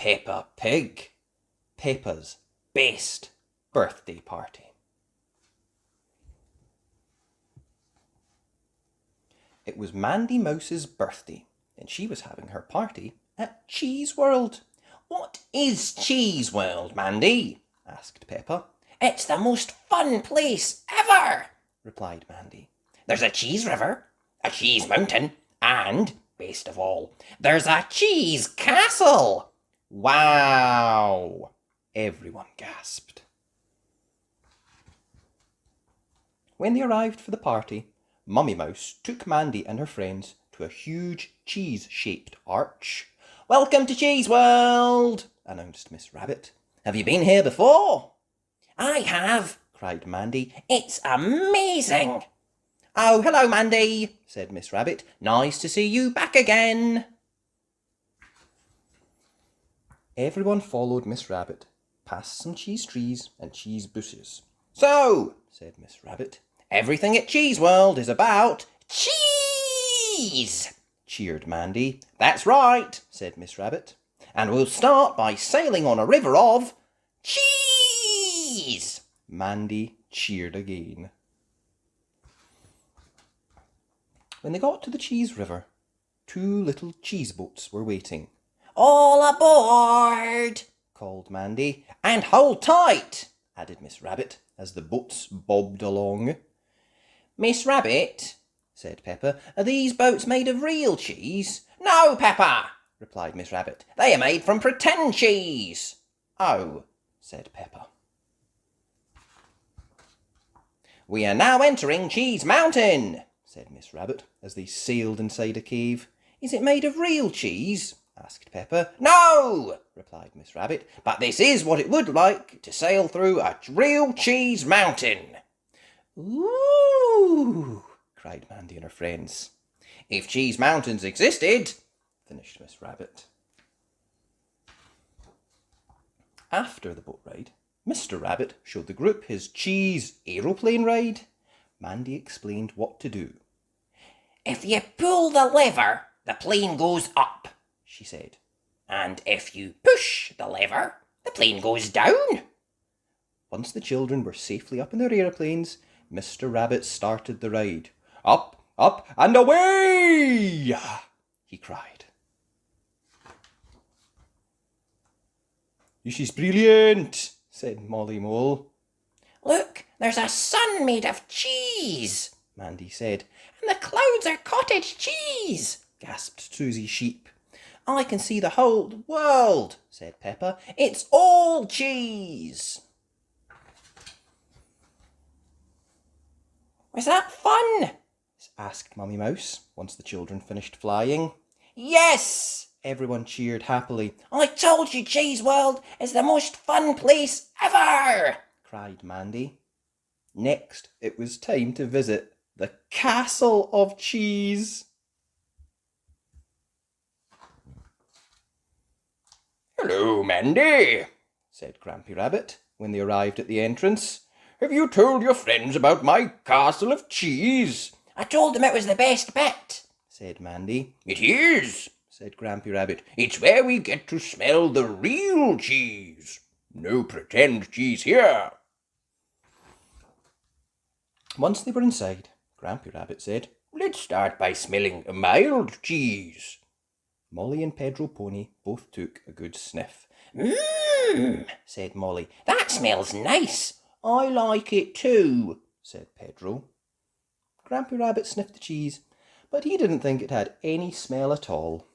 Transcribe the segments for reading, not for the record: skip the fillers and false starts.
Peppa Pig, Peppa's best birthday party. It was Mandy Mouse's birthday, and she was having her party at Cheese World. "What is Cheese World, Mandy?" asked Peppa. "It's the most fun place ever," replied Mandy. "There's a cheese river, a cheese mountain, and, best of all, there's a cheese castle." "Wow!" everyone gasped. When they arrived for the party, Mummy Mouse took Mandy and her friends to a huge cheese-shaped arch. "Welcome to Cheese World," announced Miss Rabbit. "Have you been here before?" "I have," cried Mandy. "It's amazing." "Oh, hello, Mandy," said Miss Rabbit. "Nice to see you back again." Everyone followed Miss Rabbit, past some cheese trees and cheese bushes. "So," said Miss Rabbit, "everything at Cheese World is about cheese," cheered Mandy. "That's right," said Miss Rabbit. "And we'll start by sailing on a river of cheese." Mandy cheered again. When they got to the cheese river, 2 little cheese boats were waiting. "All aboard," called Mandy. "And hold tight," added Miss Rabbit, as the boats bobbed along. "Miss Rabbit," said Peppa, "are these boats made of real cheese?" "No, Peppa," replied Miss Rabbit. "They are made from pretend cheese." "Oh," said Peppa. "We are now entering Cheese Mountain," said Miss Rabbit, as they sailed inside a cave. "Is it made of real cheese?" asked Peppa. "No," replied Miss Rabbit, "but this is what it would like to sail through a real cheese mountain." "Ooh!" cried Mandy and her friends. "If cheese mountains existed," finished Miss Rabbit. After the boat ride, Mr. Rabbit showed the group his cheese aeroplane ride. Mandy explained what to do. "If you pull the lever, the plane goes up," she said. "And if you push the lever, the plane goes down." Once the children were safely up in their aeroplanes, Mr. Rabbit started the ride. "Up, up, and away!" he cried. "This is brilliant," said Molly Mole. "Look, there's a sun made of cheese," Mandy said. "And the clouds are cottage cheese," gasped Susie Sheep. "I can see the whole world," said Peppa. "It's all cheese." "Was that fun?" asked Mummy Mouse, once the children finished flying. "Yes!" everyone cheered happily. "I told you Cheese World is the most fun place ever!" cried Mandy. Next, it was time to visit the Castle of Cheese. "Hello, Mandy," said Grampy Rabbit, when they arrived at the entrance. "Have you told your friends about my castle of cheese?" "I told them it was the best bit," said Mandy. "It is," said Grampy Rabbit. "It's where we get to smell the real cheese. No pretend cheese here." Once they were inside, Grampy Rabbit said, "Let's start by smelling a mild cheese." Molly and Pedro Pony both took a good sniff. "Mmm," said Molly. "That smells nice." "I like it too," said Pedro. Grampy Rabbit sniffed the cheese, but he didn't think it had any smell at all.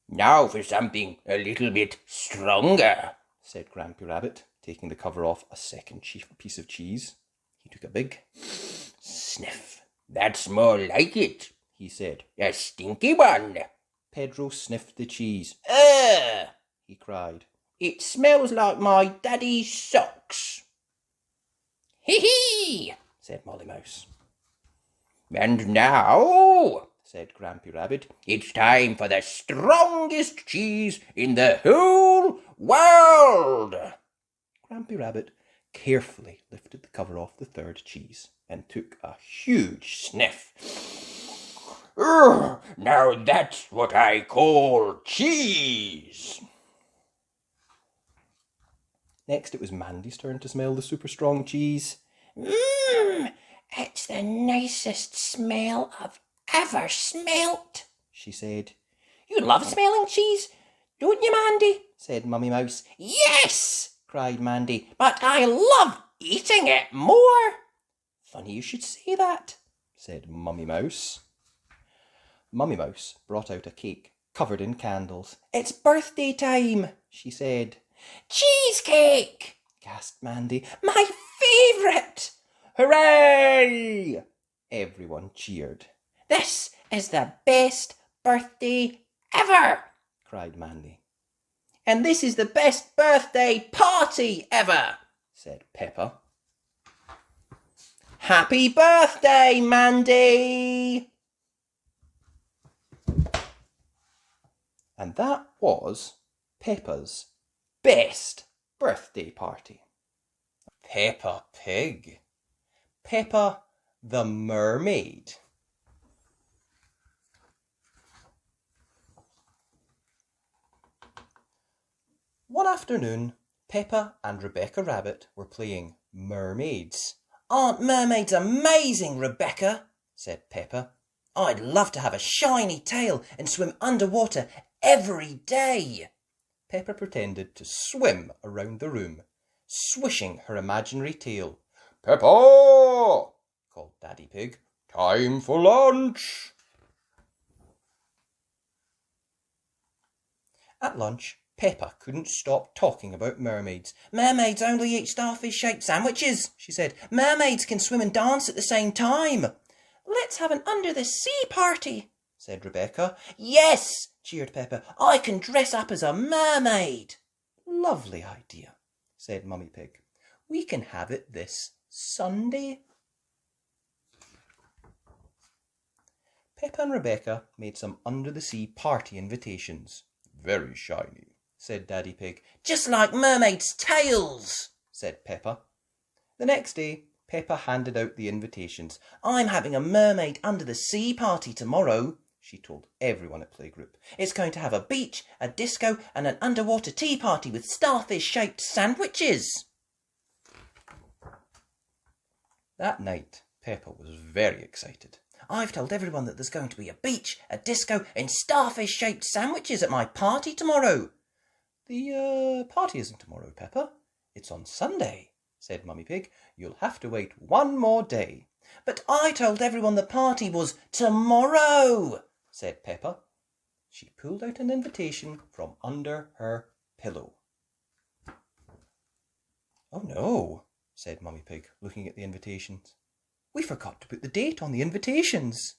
"Now for something a little bit stronger," said Grampy Rabbit, taking the cover off a second piece of cheese. He took a big sniff. "That's more like it," he said. "A stinky one." Pedro sniffed the cheese. "Ugh!" he cried. "It smells like my daddy's socks." "Hee hee!" said Molly Mouse. "And now," said Grampy Rabbit, "it's time for the strongest cheese in the whole world." Grampy Rabbit carefully lifted the cover off the third cheese and took a huge sniff. Now that's what I call cheese. Next it was Mandy's turn to smell the super strong cheese. It's the nicest smell I've ever smelt, she said. You love smelling cheese, don't you, Mandy? Said Mummy Mouse. Yes, cried Mandy, but I love eating it more. Funny you should say that, said Mummy Mouse. Mummy Mouse brought out a cake covered in candles. It's birthday time, she said. Cheesecake, gasped Mandy. My favourite! Hooray! Everyone cheered. This is the best birthday ever, cried Mandy. And this is the best birthday party ever, said Peppa. Happy birthday, Mandy! And that was Peppa's best birthday party. Peppa Pig. Peppa the Mermaid. One afternoon, Peppa and Rebecca Rabbit were playing mermaids. Aren't mermaids amazing, Rebecca? Said Peppa. I'd love to have a shiny tail and swim underwater every day. Peppa pretended to swim around the room, swishing her imaginary tail. Peppa! called Daddy Pig. Time for lunch! At lunch, Peppa couldn't stop talking about mermaids. Mermaids only eat starfish-shaped sandwiches, she said. Mermaids can swim and dance at the same time. Let's have an under-the-sea party, said Rebecca. Yes, cheered Peppa. I can dress up as a mermaid. Lovely idea, said Mummy Pig. We can have it this Sunday. Peppa and Rebecca made some under-the-sea party invitations. Very shiny, said Daddy Pig. Just like mermaids' tails, said Peppa. The next day, Peppa handed out the invitations. I'm having a mermaid under-the-sea party tomorrow, she told everyone at Playgroup. It's going to have a beach, a disco and an underwater tea party with starfish-shaped sandwiches. That night, Peppa was very excited. I've told everyone that there's going to be a beach, a disco and starfish-shaped sandwiches at my party tomorrow. The party isn't tomorrow, Peppa. It's on Sunday, said Mummy Pig. You'll have to wait one more day. But I told everyone the party was tomorrow, said Peppa. She pulled out an invitation from under her pillow. Oh no, said Mummy Pig, looking at the invitations. We forgot to put the date on the invitations.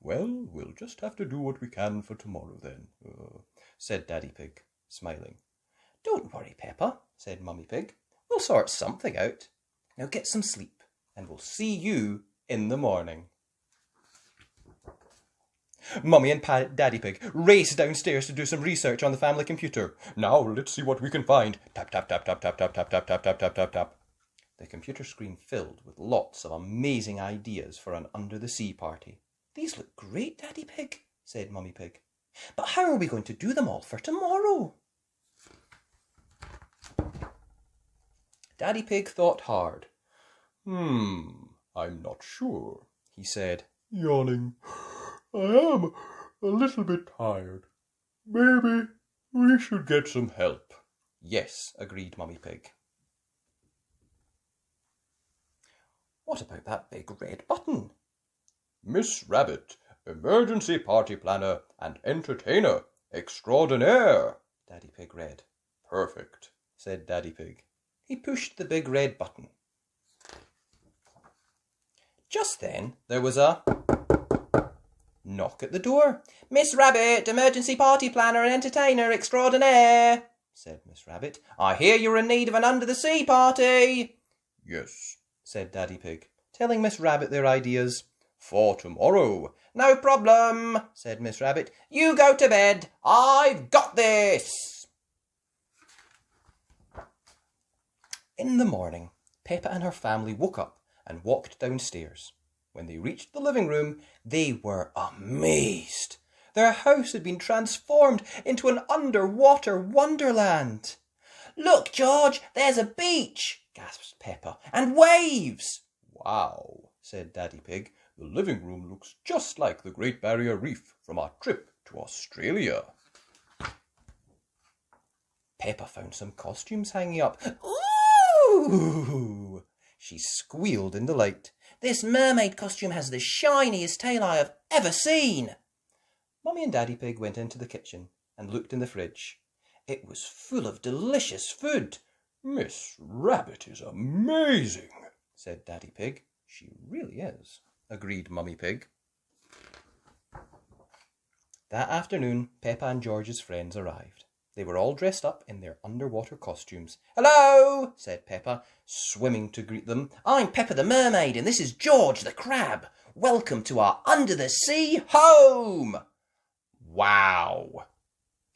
Well, we'll just have to do what we can for tomorrow then, said Daddy Pig, smiling. Don't worry, Peppa, said Mummy Pig. We'll sort something out. Now get some sleep, and we'll see you in the morning. Mummy and Daddy Pig raced downstairs to do some research on the family computer. Now let's see what we can find. Tap, tap, tap, tap, tap, tap, tap, tap, tap, tap, tap, tap, tap. The computer screen filled with lots of amazing ideas for an under-the-sea party. These look great, Daddy Pig, said Mummy Pig. But how are we going to do them all for tomorrow? Daddy Pig thought hard. I'm not sure, he said, yawning. I am a little bit tired. Maybe we should get some help. Yes, agreed Mummy Pig. What about that big red button? Miss Rabbit, emergency party planner and entertainer extraordinaire, Daddy Pig read. Perfect, said Daddy Pig. He pushed the big red button. Just then there was a knock at the door. Miss Rabbit, emergency party planner and entertainer extraordinaire, said Miss Rabbit. I hear you're in need of an under-the-sea party. Yes, said Daddy Pig, telling Miss Rabbit their ideas. For tomorrow. No problem, said Miss Rabbit. You go to bed. I've got this. In the morning, Peppa and her family woke up and walked downstairs. When they reached the living room, they were amazed. Their house had been transformed into an underwater wonderland. Look, George, there's a beach, gasped Peppa, and waves. Wow, said Daddy Pig. The living room looks just like the Great Barrier Reef from our trip to Australia. Peppa found some costumes hanging up. Ooh! She squealed in delight. This mermaid costume has the shiniest tail I have ever seen. Mummy and Daddy Pig went into the kitchen and looked in the fridge. It was full of delicious food. Miss Rabbit is amazing, said Daddy Pig. She really is, agreed Mummy Pig. That afternoon, Peppa and George's friends arrived. They were all dressed up in their underwater costumes. Hello, said Peppa, swimming to greet them. I'm Peppa the Mermaid and this is George the Crab. Welcome to our under-the-sea home. Wow!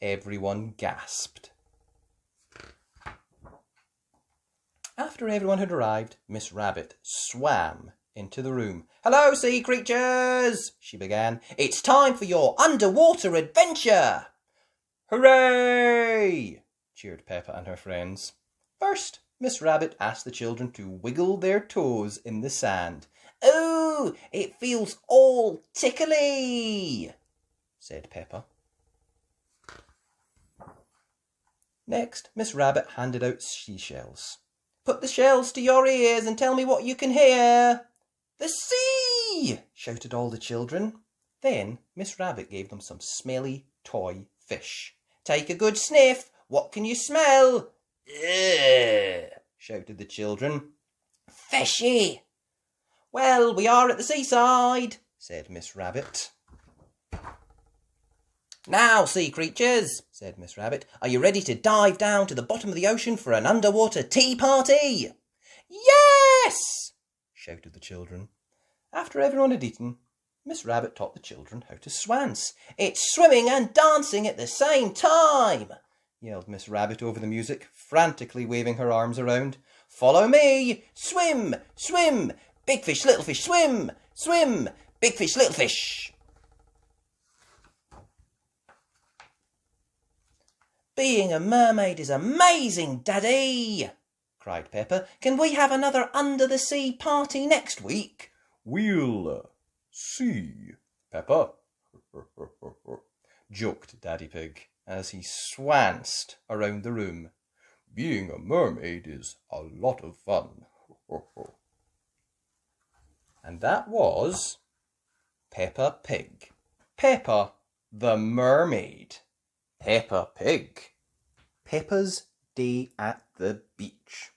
Everyone gasped. After everyone had arrived, Miss Rabbit swam into the room. Hello, sea creatures, she began. It's time for your underwater adventure. Hooray! Cheered Peppa and her friends. First, Miss Rabbit asked the children to wiggle their toes in the sand. Ooh, it feels all tickly, said Peppa. Next, Miss Rabbit handed out seashells. Put the shells to your ears and tell me what you can hear. The sea! Shouted all the children. Then Miss Rabbit gave them some smelly toy fish. Take a good sniff. What can you smell? Ugh! Shouted the children. Fishy! Well, we are at the seaside, said Miss Rabbit. Now, sea creatures, said Miss Rabbit, are you ready to dive down to the bottom of the ocean for an underwater tea party? Yes! Shouted the children. After everyone had eaten, Miss Rabbit taught the children how to swance. It's swimming and dancing at the same time, yelled Miss Rabbit over the music, frantically waving her arms around. Follow me! Swim! Swim! Big fish, little fish, swim! Swim! Big fish, little fish! Being a mermaid is amazing, Daddy, cried Peppa. Can we have another under-the-sea party next week? We'll see, Peppa, joked Daddy Pig as he swanced around the room. Being a mermaid is a lot of fun. And that was Peppa Pig. Peppa the Mermaid. Peppa Pig. Peppa's Day at the Beach.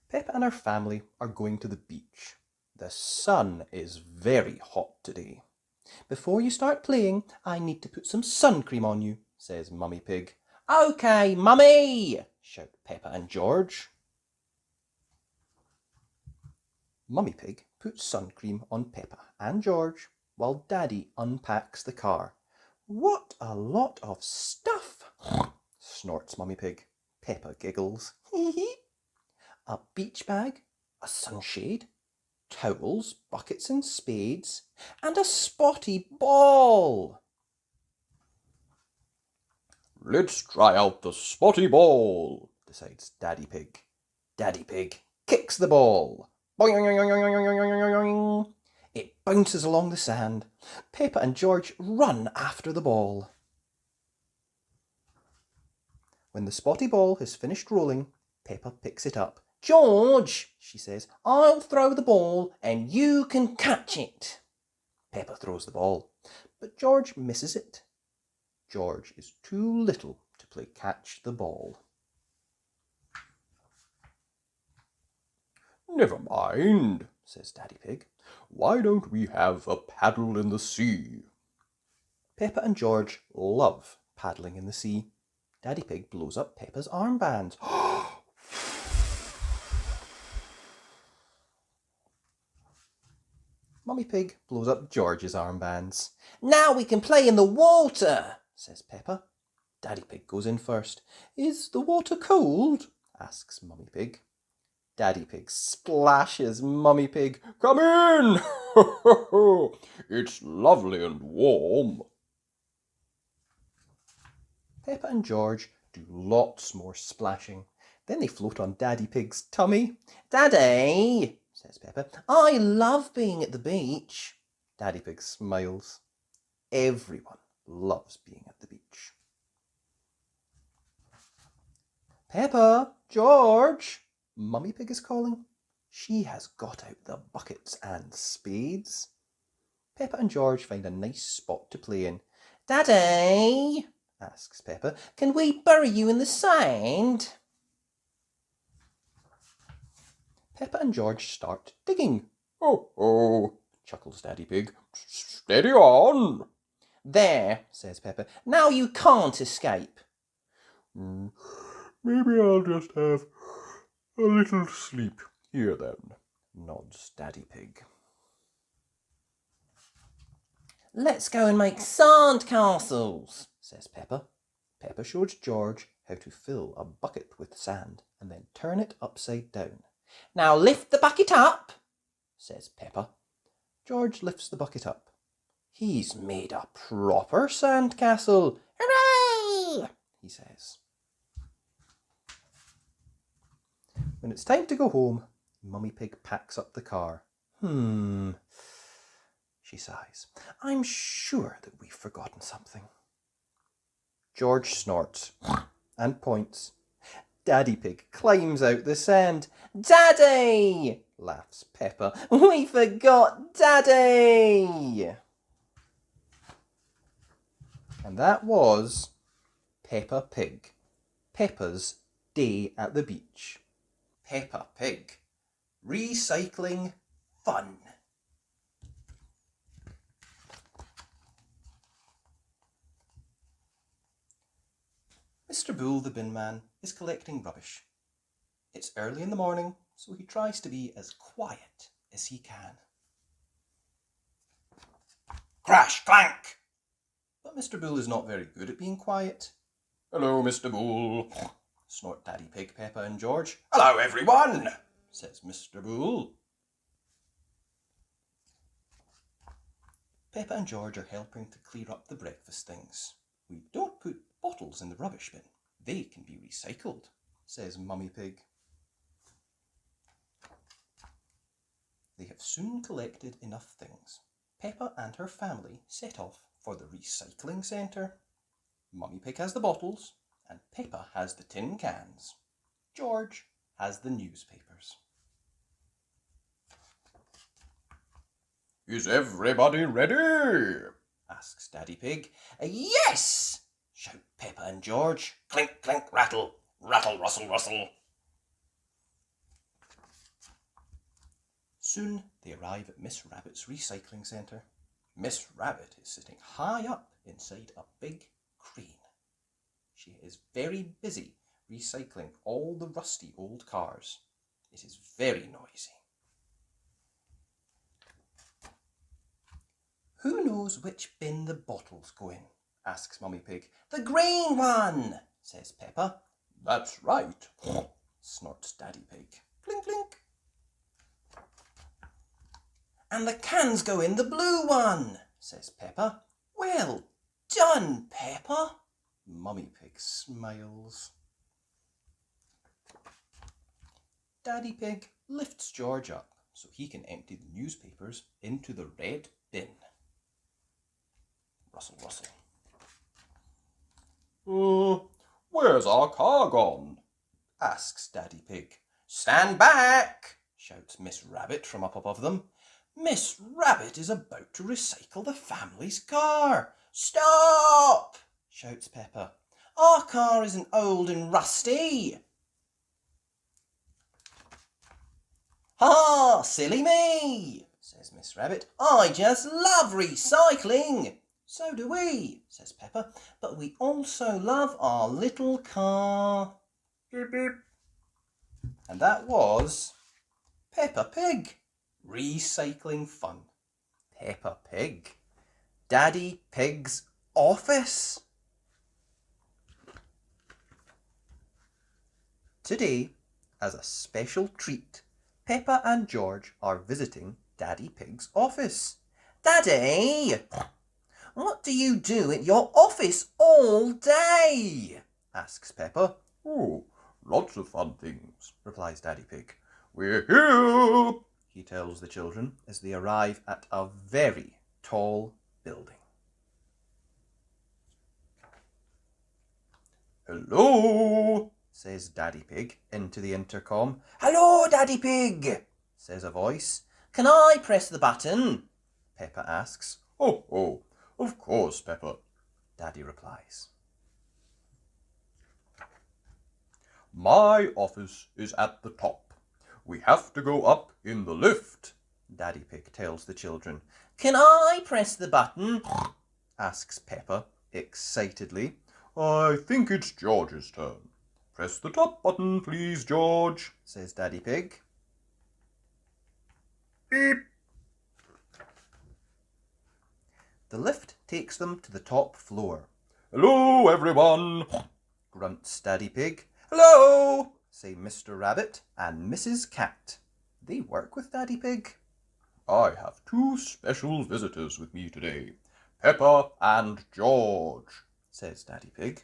Peppa and her family are going to the beach. The sun is very hot today. Before you start playing, I need to put some sun cream on you, says Mummy Pig. Okay, Mummy, shout Peppa and George. Mummy Pig puts sun cream on Peppa and George while Daddy unpacks the car. What a lot of stuff, snorts Mummy Pig. Peppa giggles. A beach bag, a sunshade, towels, buckets and spades, and a spotty ball. Let's try out the spotty ball, decides Daddy Pig. Daddy Pig kicks the ball. Boing. It bounces along the sand. Peppa and George run after the ball. When the spotty ball has finished rolling, Peppa picks it up. George, she says, I'll throw the ball and you can catch it. Peppa throws the ball, but George misses it. George is too little to play catch the ball. Never mind, says Daddy Pig. Why don't we have a paddle in the sea? Peppa and George love paddling in the sea. Daddy Pig blows up Peppa's armbands. Mummy Pig blows up George's armbands. Now we can play in the water, says Peppa. Daddy Pig goes in first. Is the water cold? asks Mummy Pig. Daddy Pig splashes Mummy Pig. Come in! It's lovely and warm. Peppa and George do lots more splashing. Then they float on Daddy Pig's tummy. Daddy, says Peppa, I love being at the beach. Daddy Pig smiles. Everyone loves being at the beach. Peppa, George, Mummy Pig is calling. She has got out the buckets and spades. Peppa and George find a nice spot to play in. Daddy, asks Peppa, can we bury you in the sand? Peppa and George start digging. Oh, chuckles Daddy Pig. Steady on. There, says Peppa. Now you can't escape. Maybe I'll just have a little sleep here then, nods Daddy Pig. Let's go and make sand castles, says Peppa. Peppa shows George how to fill a bucket with sand and then turn it upside down. Now lift the bucket up, says Peppa. George lifts the bucket up. He's made a proper sand castle. Hooray! He says. When it's time to go home, Mummy Pig packs up the car. She sighs. I'm sure that we've forgotten something. George snorts and points. Daddy Pig climbs out the sand. Daddy! Laughs Peppa. We forgot Daddy! And that was Peppa Pig. Peppa's Day at the Beach. Peppa Pig. Recycling fun. Mr. Bull the bin man is collecting rubbish. It's early in the morning, so he tries to be as quiet as he can. Crash, clank! But Mr. Bull is not very good at being quiet. Hello, Mr. Bull, snort Daddy Pig, Peppa and George. Hello, everyone, says Mr. Bull. Peppa and George are helping to clear up the breakfast things. We don't put bottles in the rubbish bin. They can be recycled, says Mummy Pig. They have soon collected enough things. Peppa and her family set off for the recycling centre. Mummy Pig has the bottles and Peppa has the tin cans. George has the newspapers. Is everybody ready? Asks Daddy Pig. Yes! Shout Peppa and George. Clink, clink, rattle. Rattle, rustle, rustle. Soon they arrive at Miss Rabbit's recycling centre. Miss Rabbit is sitting high up inside a big crane. She is very busy recycling all the rusty old cars. It is very noisy. Who knows which bin the bottles go in? Asks Mummy Pig. The green one, says Peppa. That's right, snorts Daddy Pig. Clink, clink. And the cans go in the blue one, says Peppa. Well done, Peppa. Mummy Pig smiles. Daddy Pig lifts George up so he can empty the newspapers into the red bin. Rustle, rustle. Where's our car gone? Asks Daddy Pig. Stand back, shouts Miss Rabbit from up above them. Miss Rabbit is about to recycle the family's car. Stop, shouts Peppa. Our car isn't old and rusty. Ha, silly me, says Miss Rabbit. I just love recycling. So do we, says Peppa, but we also love our little car. Beep, beep. And that was Peppa Pig. Recycling fun. Peppa Pig. Daddy Pig's office. Today, as a special treat, Peppa and George are visiting Daddy Pig's office. Daddy, what do you do at your office all day? Asks Peppa. Oh, lots of fun things, replies Daddy Pig. We're here, he tells the children as they arrive at a very tall building. Hello, says Daddy Pig into the intercom. Hello, Daddy Pig, says a voice. Can I press the button? Peppa asks. Oh, of course, Peppa, Daddy replies. My office is at the top. We have to go up in the lift, Daddy Pig tells the children. Can I press the button? Asks Peppa excitedly. I think it's George's turn. Press the top button, please, George, says Daddy Pig. Beep. The lift takes them to the top floor. Hello, everyone, grunts Daddy Pig. Hello, say Mr. Rabbit and Mrs. Cat. They work with Daddy Pig. I have two special visitors with me today, Peppa and George, says Daddy Pig.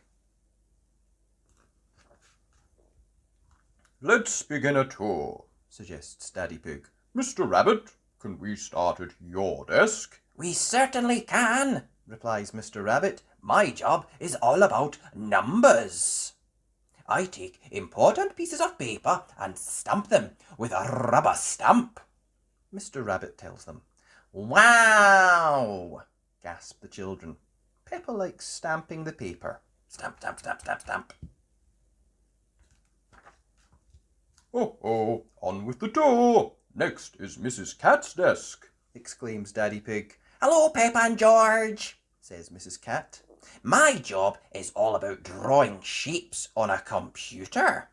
Let's begin a tour, suggests Daddy Pig. Mr. Rabbit, can we start at your desk? We certainly can, replies Mr. Rabbit. My job is all about numbers. I take important pieces of paper and stamp them with a rubber stamp, Mr. Rabbit tells them. Wow, gasp the children. Peppa likes stamping the paper. Stamp, stamp, stamp, stamp, stamp. Oh, on with the tour. Next is Mrs. Cat's desk, exclaims Daddy Pig. Hello, Peppa and George, says Mrs. Cat. My job is all about drawing shapes on a computer.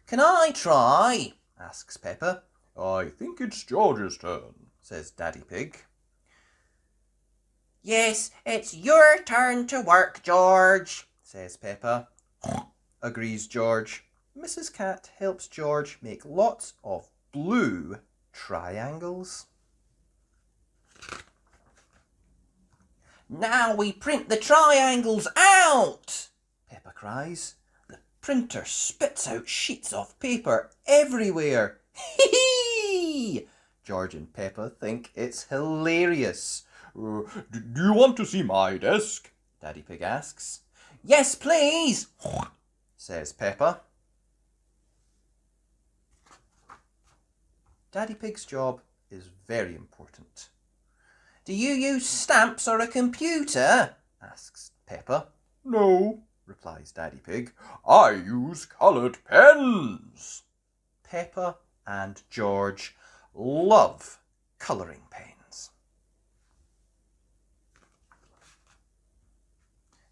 Can I try? Asks Peppa. I think it's George's turn, says Daddy Pig. Yes, it's your turn to work, George, says Peppa. Agrees George. Mrs. Cat helps George make lots of blue triangles. Now we print the triangles out, Peppa cries. The printer spits out sheets of paper everywhere. Hee! George and Peppa think it's hilarious. Do you want to see my desk? Daddy Pig asks. Yes, please, says Peppa. Daddy Pig's job is very important. Do you use stamps or a computer? Asks Peppa. No, replies Daddy Pig. I use coloured pens. Peppa and George love colouring pens.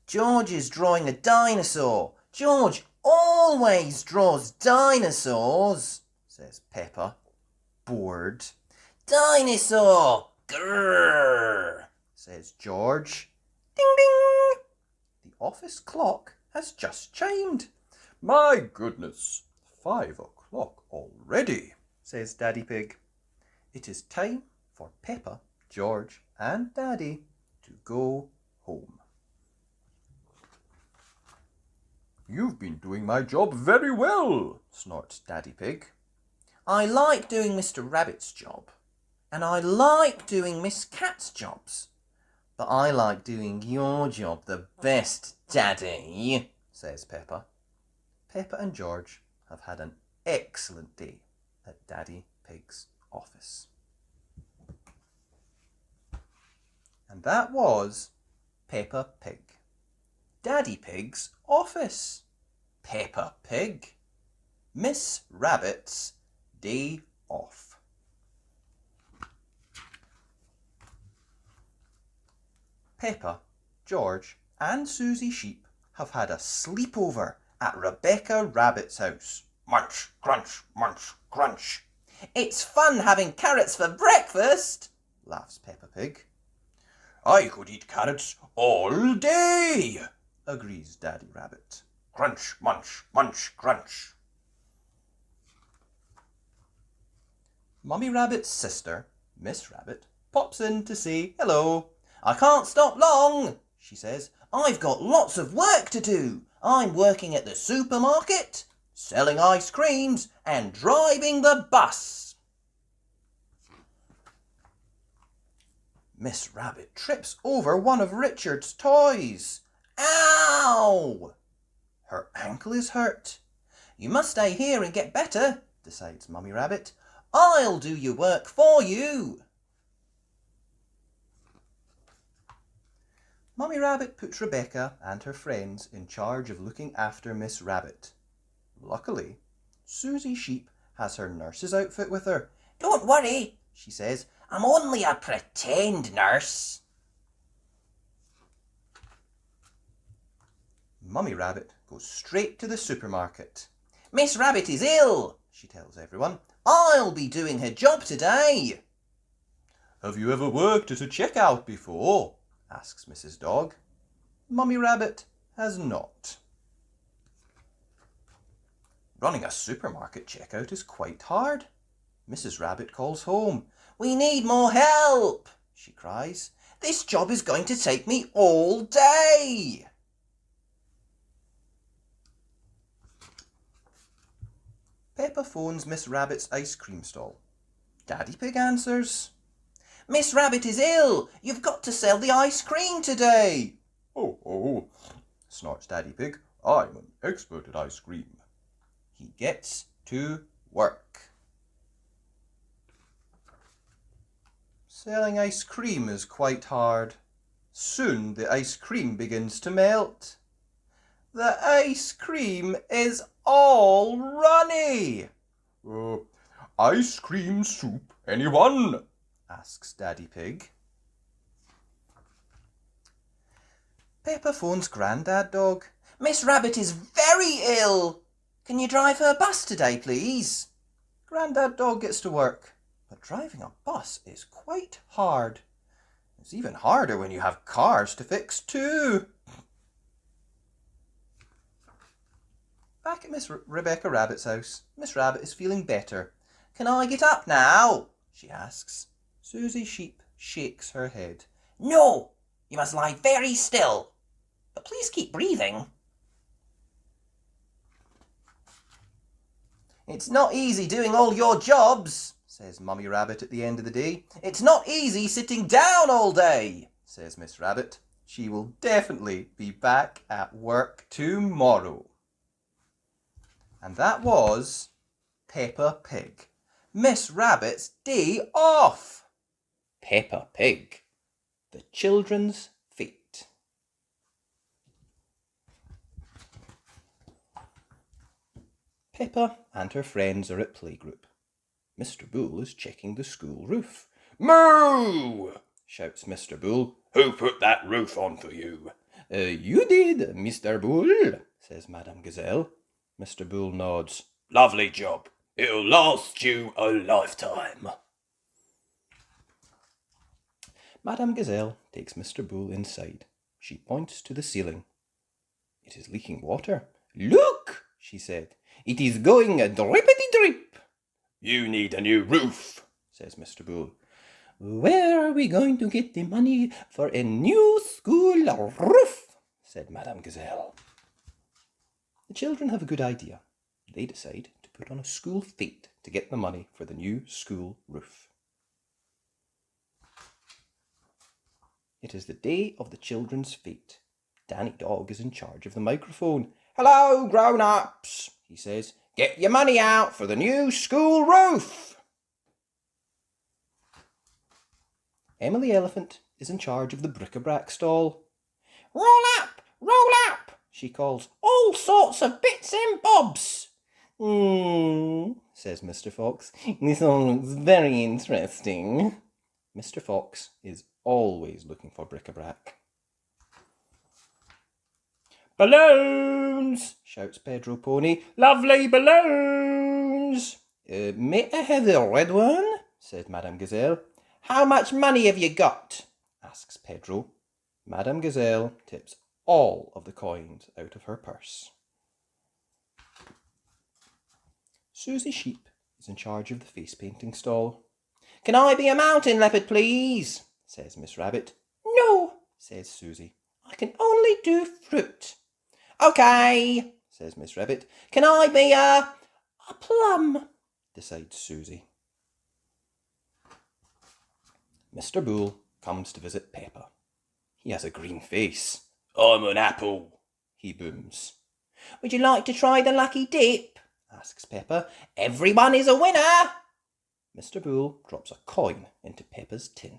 George is drawing a dinosaur. George always draws dinosaurs, says Peppa, bored. Dinosaur! Grrr, says George. Ding ding! The office clock has just chimed. My goodness, 5 o'clock already, says Daddy Pig. It is time for Peppa, George and Daddy to go home. You've been doing my job very well, snorts Daddy Pig. I like doing Mr. Rabbit's job. And I like doing Miss Cat's jobs. But I like doing your job the best, Daddy, says Peppa. Peppa and George have had an excellent day at Daddy Pig's office. And that was Peppa Pig. Daddy Pig's office. Peppa Pig. Miss Rabbit's day off. Peppa, George and Susie Sheep have had a sleepover at Rebecca Rabbit's house. Munch, crunch, munch, crunch. It's fun having carrots for breakfast, laughs Peppa Pig. I could eat carrots all day, agrees Daddy Rabbit. Crunch, munch, munch, crunch. Mummy Rabbit's sister, Miss Rabbit, pops in to say hello. I can't stop long, she says. I've got lots of work to do. I'm working at the supermarket, selling ice creams and driving the bus. Miss Rabbit trips over one of Richard's toys. Ow! Her ankle is hurt. You must stay here and get better, decides Mummy Rabbit. I'll do your work for you. Mummy Rabbit puts Rebecca and her friends in charge of looking after Miss Rabbit. Luckily, Susie Sheep has her nurse's outfit with her. Don't worry, she says. I'm only a pretend nurse. Mummy Rabbit goes straight to the supermarket. Miss Rabbit is ill, she tells everyone. I'll be doing her job today. Have you ever worked at a checkout before? Asks Mrs. Dog. Mummy Rabbit has not. Running a supermarket checkout is quite hard. Mrs. Rabbit calls home. We need more help, she cries. This job is going to take me all day. Peppa phones Miss Rabbit's ice cream stall. Daddy Pig answers. Miss Rabbit is ill. You've got to sell the ice cream today. Oh, snorts Daddy Pig. I'm an expert at ice cream. He gets to work. Selling ice cream is quite hard. Soon the ice cream begins to melt. The ice cream is all runny. Ice cream soup, anyone? Asks Daddy Pig. Peppa phones Grandad Dog. Miss Rabbit is very ill. Can you drive her bus today, please? Grandad Dog gets to work, but driving a bus is quite hard. It's even harder when you have cars to fix too. Back at Miss Rebecca Rabbit's house, Miss Rabbit is feeling better. Can I get up now? She asks. Susie Sheep shakes her head. No, you must lie very still. But please keep breathing. It's not easy doing all your jobs, says Mummy Rabbit at the end of the day. It's not easy sitting down all day, says Miss Rabbit. She will definitely be back at work tomorrow. And that was Peppa Pig, Miss Rabbit's day off. Peppa Pig, the children's fate. Peppa and her friends are at playgroup. Mr. Bull is checking the school roof. Moo! Shouts Mr. Bull. Who put that roof on for you? You did, Mr. Bull, says Madame Gazelle. Mr. Bull nods. Lovely job. It'll last you a lifetime. Madame Gazelle takes Mr. Bull inside. She points to the ceiling. It is leaking water. Look, she said. It is going drippity-drip. You need a new roof, says Mr. Bull. Where are we going to get the money for a new school roof? Said Madame Gazelle. The children have a good idea. They decide to put on a school fete to get the money for the new school roof. It is the day of the children's fete. Danny Dog is in charge of the microphone. Hello, grown-ups, he says. Get your money out for the new school roof. Emily Elephant is in charge of the bric-a-brac stall. Roll up, she calls. All sorts of bits and bobs. Says Mr. Fox. This all looks very interesting. Mr. Fox is always looking for bric-a-brac. Balloons, shouts Pedro Pony. Lovely balloons. May I have the red one? said Madame Gazelle. How much money have you got? asks Pedro. Madame Gazelle tips all of the coins out of her purse. Susie Sheep is in charge of the face painting stall. "Can I be a mountain leopard, please?" says Miss Rabbit. "No," says Susie. "I can only do fruit." "OK," says Miss Rabbit. "Can I be a plum?" decides Susie. Mr. Bull comes to visit Peppa. He has a green face. "I'm an apple," he booms. "Would you like to try the lucky dip?" asks Peppa. "Everyone is a winner." Mr. Bull drops a coin into Peppa's tin.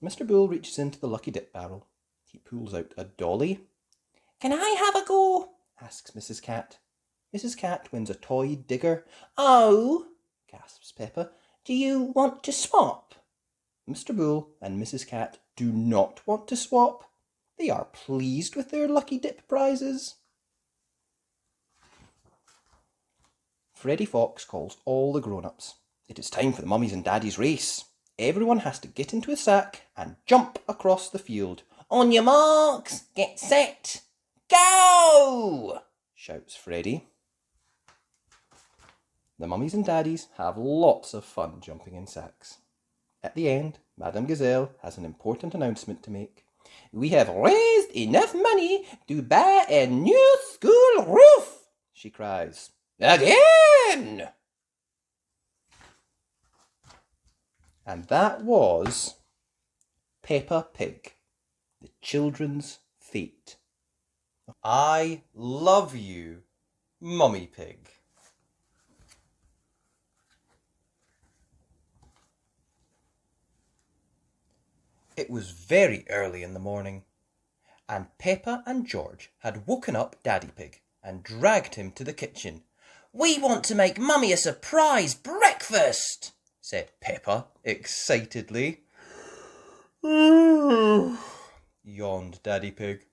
Mr. Bull reaches into the lucky dip barrel. He pulls out a dolly. "Can I have a go?" asks Mrs. Cat. Mrs. Cat wins a toy digger. "Oh," gasps Peppa, "do you want to swap?" Mr. Bull and Mrs. Cat do not want to swap. They are pleased with their lucky dip prizes. Freddy Fox calls all the grown-ups. It is time for the mummies and daddies race. Everyone has to get into a sack and jump across the field. "On your marks, get set, go!" shouts Freddy. The mummies and daddies have lots of fun jumping in sacks. At the end, Madame Gazelle has an important announcement to make. "We have raised enough money to buy a new school roof," she cries. "Again!" And that was Peppa Pig, the children's fate. I love you, Mummy Pig. It was very early in the morning, and Peppa and George had woken up Daddy Pig and dragged him to the kitchen. "We want to make Mummy a surprise breakfast," said Peppa excitedly. Yawned Daddy Pig.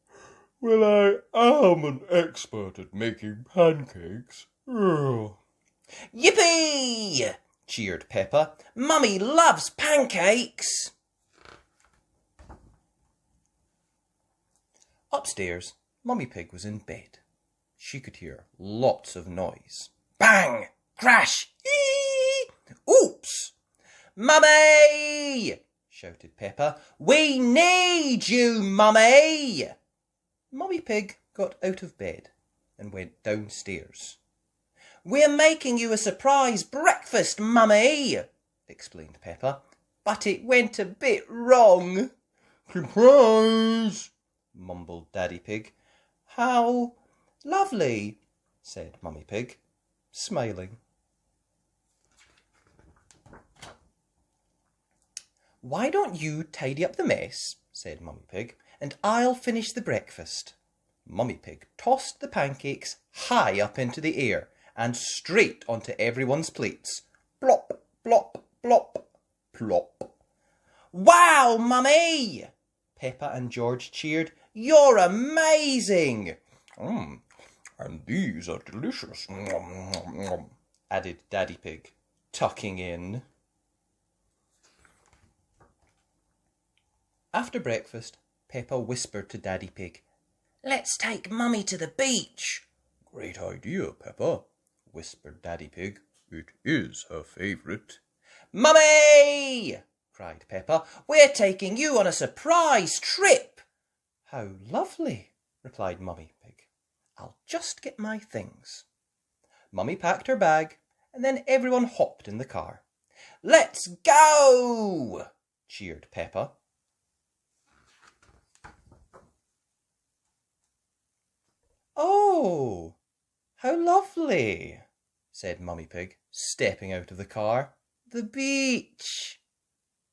"Well, I am an expert at making pancakes." "Yippee!" cheered Peppa. "Mummy loves pancakes." Upstairs, Mummy Pig was in bed. She could hear lots of noise. Bang! Crash! Eee! Oops! "Mummy!" shouted Peppa. "We need you, Mummy!" Mummy Pig got out of bed and went downstairs. "We're making you a surprise breakfast, Mummy," explained Peppa, "but it went a bit wrong." "Surprise!" mumbled Daddy Pig. "How lovely," said Mummy Pig, smiling. "Why don't you tidy up the mess," said Mummy Pig, "and I'll finish the breakfast." Mummy Pig tossed the pancakes high up into the air and straight onto everyone's plates. Plop, plop, plop, plop. "Wow, Mummy!" Peppa and George cheered. "You're amazing!" "And these are delicious," added Daddy Pig, tucking in. After breakfast, Peppa whispered to Daddy Pig, "Let's take Mummy to the beach." "Great idea, Peppa," whispered Daddy Pig. "It is her favourite." "Mummy!" cried Peppa, "we're taking you on a surprise trip." "How lovely," replied Mummy Pig. "I'll just get my things." Mummy packed her bag, and then everyone hopped in the car. "Let's go!" cheered Peppa. "Oh, how lovely," said Mummy Pig, stepping out of the car. "The beach,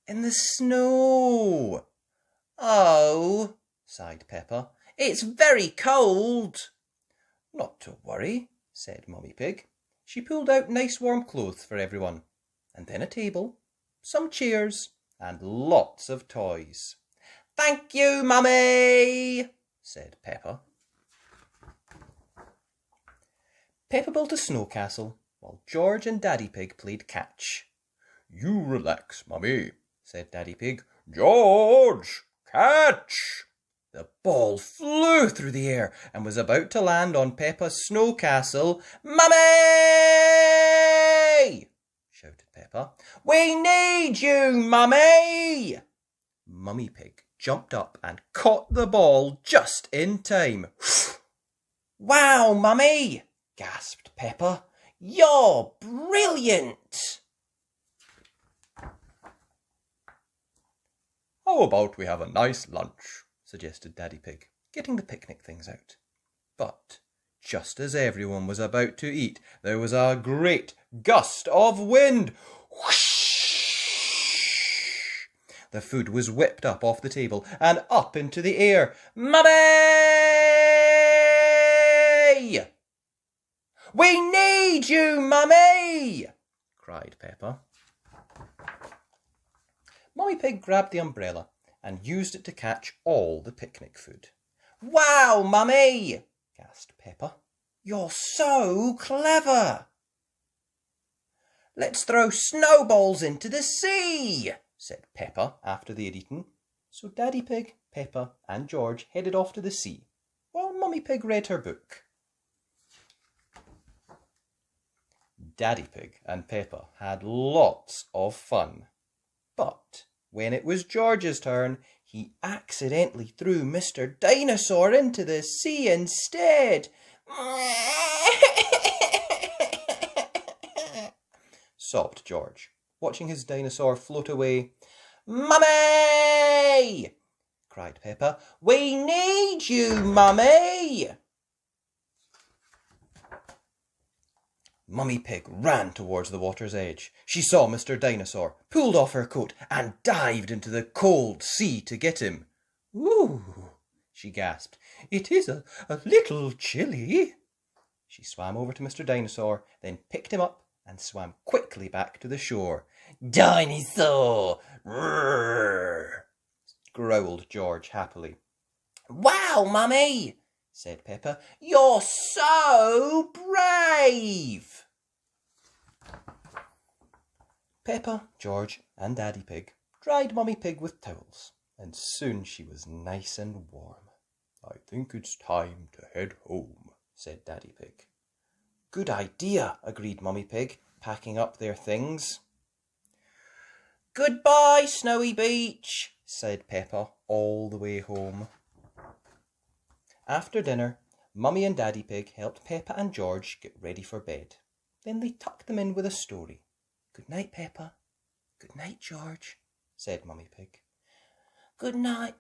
in the snow." "Oh," sighed Peppa, "it's very cold." "Not to worry," said Mummy Pig. She pulled out nice warm clothes for everyone, and then a table, some chairs, and lots of toys. "Thank you, Mummy," said Peppa. Peppa built a snow castle while George and Daddy Pig played catch. "You relax, Mummy," said Daddy Pig. "George, catch!" The ball flew through the air and was about to land on Peppa's snow castle. "Mummy!" shouted Peppa. "We need you, Mummy!" Mummy Pig jumped up and caught the ball just in time. "Wow, Mummy!" gasped Peppa. "You're brilliant!" "How about we have a nice lunch?" suggested Daddy Pig, getting the picnic things out. But just as everyone was about to eat, there was a great gust of wind. Whoosh! The food was whipped up off the table and up into the air. "Mummy! We need you, Mummy!" cried Peppa. Mummy Pig grabbed the umbrella and used it to catch all the picnic food. "Wow, Mummy!" gasped Peppa. "You're so clever!" "Let's throw snowballs into the sea," said Peppa after they had eaten. So Daddy Pig, Peppa and George headed off to the sea, while Mummy Pig read her book. Daddy Pig and Peppa had lots of fun. But when it was George's turn, he accidentally threw Mr. Dinosaur into the sea instead. Sobbed George, watching his dinosaur float away. "Mummy!" cried Peppa. "We need you, Mummy!" Mummy Pig ran towards the water's edge. She saw Mr. Dinosaur, pulled off her coat and dived into the cold sea to get him. "Ooh," she gasped. "It is a little chilly." She swam over to Mr. Dinosaur, then picked him up and swam quickly back to the shore. "Dinosaur!" Roar! Growled George happily. "Wow, Mummy!" said Peppa. "You're so brave!" Peppa, George and Daddy Pig dried Mummy Pig with towels, and soon she was nice and warm. "I think it's time to head home," said Daddy Pig. "Good idea," agreed Mummy Pig, packing up their things. "Goodbye, Snowy Beach," said Peppa all the way home. After dinner, Mummy and Daddy Pig helped Peppa and George get ready for bed. Then they tucked them in with a story. "Good night, Peppa." "Good night, George," said Mummy Pig. "Good night,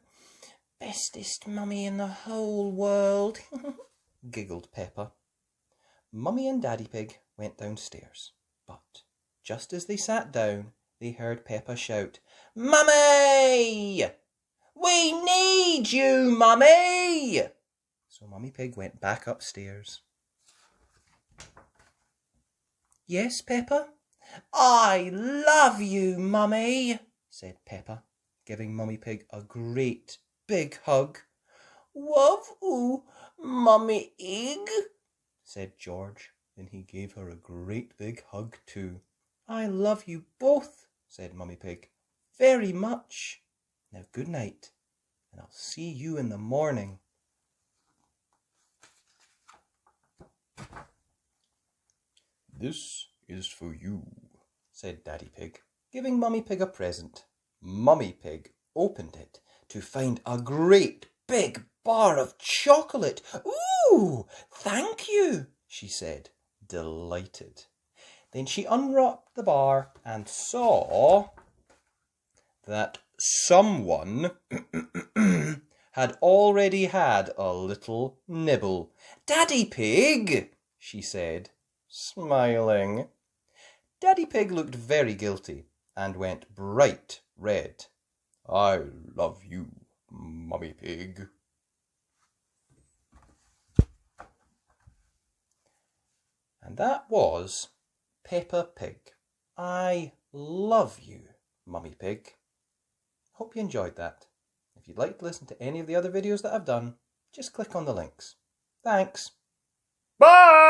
bestest mummy in the whole world," giggled Peppa. Mummy and Daddy Pig went downstairs, but just as they sat down, they heard Peppa shout, "Mummy! We need you, Mummy!" So Mummy Pig went back upstairs. "Yes, Peppa?" "I love you, Mummy," said Peppa, giving Mummy Pig a great big hug. "Love oo, Mummy Pig," said George. Then he gave her a great big hug too. "I love you both," said Mummy Pig, "very much. Now good night, and I'll see you in the morning." "This is for you," said Daddy Pig, giving Mummy Pig a present. Mummy Pig opened it to find a great big bar of chocolate. "Ooh, thank you," she said, delighted. Then she unwrapped the bar and saw that someone had already had a little nibble. "Daddy Pig," she said, smiling. Daddy Pig looked very guilty and went bright red. "I love you, Mummy Pig." And that was Peppa Pig. I love you, Mummy Pig. Hope you enjoyed that. If you'd like to listen to any of the other videos that I've done, just click on the links. Thanks. Bye!